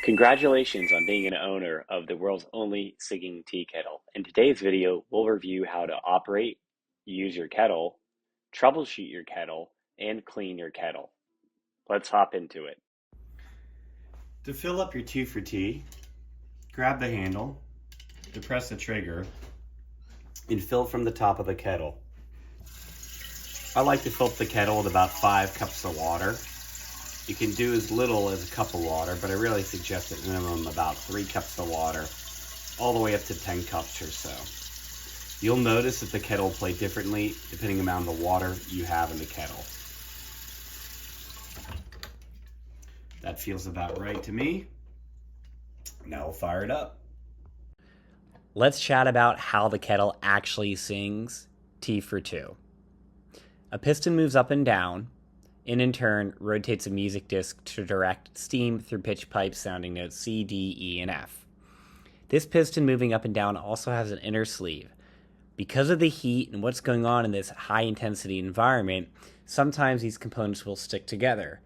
Congratulations on being an owner of the world's only singing tea kettle. In today's video, we'll review how to operate, use your kettle, troubleshoot your kettle, and clean your kettle. Let's hop into it. To fill up your 2 for tea, grab the handle, depress the trigger, and fill from the top of the kettle. I like to fill up the kettle with about 5 cups of water. You can do as little as a cup of water, but I really suggest at minimum about 3 cups of water, all the way up to 10 cups or so. You'll notice that the kettle will play differently depending on the amount of water you have in the kettle. That feels about right to me. Now we'll fire it up. Let's chat about how the kettle actually sings tea for 2. A piston moves up and down, and in turn rotates a music disc to direct steam through pitch pipes sounding notes C, D, E, and F. This piston moving up and down also has an inner sleeve. Because of the heat and what's going on in this high-intensity environment, sometimes these components will stick together.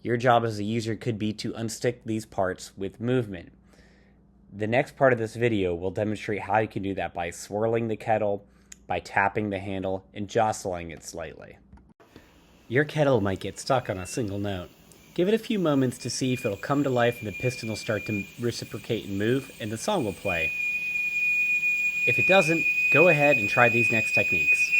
Your job as a user could be to unstick these parts with movement. The next part of this video will demonstrate how you can do that by swirling the kettle, by tapping the handle, and jostling it slightly. Your kettle might get stuck on a single note. Give it a few moments to see if it'll come to life and the piston will start to reciprocate and move, and the song will play. If it doesn't, go ahead and try these next techniques.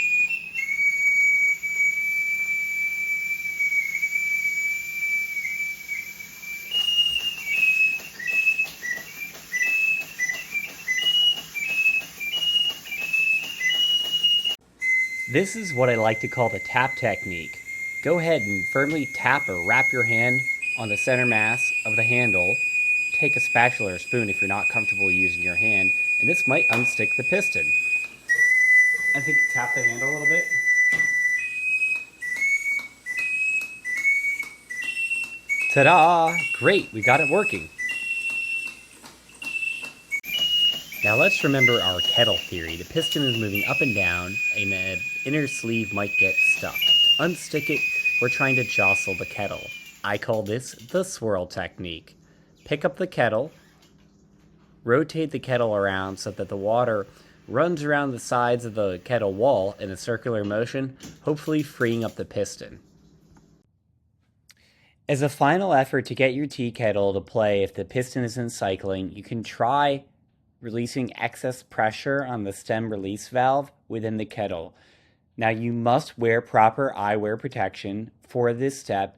This is what I like to call the tap technique. Go ahead and firmly tap or wrap your hand on the center mass of the handle. Take a spatula or spoon if you're not comfortable using your hand, and this might unstick the piston. I think tap the handle a little bit. Ta-da! Great, we got it working. Now let's remember our kettle theory. The piston is moving up and down, and the inner sleeve might get stuck. To unstick it, we're trying to jostle the kettle. I call this the swirl technique. Pick up the kettle, rotate the kettle around so that the water runs around the sides of the kettle wall in a circular motion, hopefully freeing up the piston. As a final effort to get your tea kettle to play if the piston isn't cycling, you can try releasing excess pressure on the stem release valve within the kettle. Now you must wear proper eyewear protection for this step,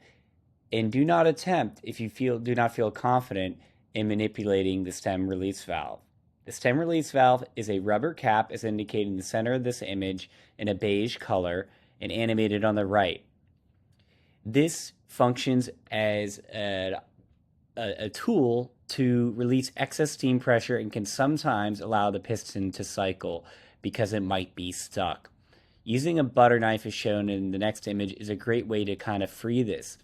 and do not attempt if you do not feel confident in manipulating the stem release valve. The stem release valve is a rubber cap as indicated in the center of this image in a beige color and animated on the right. This functions as a tool to release excess steam pressure and can sometimes allow the piston to cycle because it might be stuck. Using a butter knife as shown in the next image is a great way to kind of free this.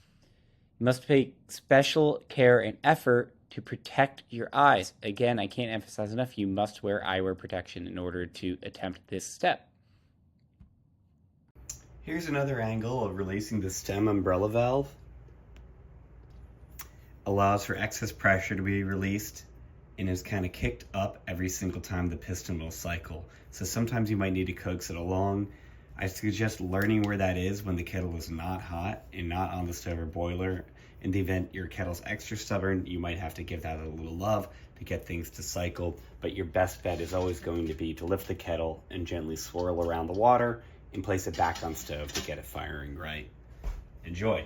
You must take special care and effort to protect your eyes. Again, I can't emphasize enough, you must wear eyewear protection in order to attempt this step. Here's another angle of releasing the stem umbrella valve. Allows for excess pressure to be released and is kind of kicked up every single time the piston will cycle. So sometimes you might need to coax it along. I suggest learning where that is when the kettle is not hot and not on the stove or boiler. In the event your kettle's extra stubborn, you might have to give that a little love to get things to cycle, but your best bet is always going to be to lift the kettle and gently swirl around the water and place it back on stove to get it firing right. Enjoy.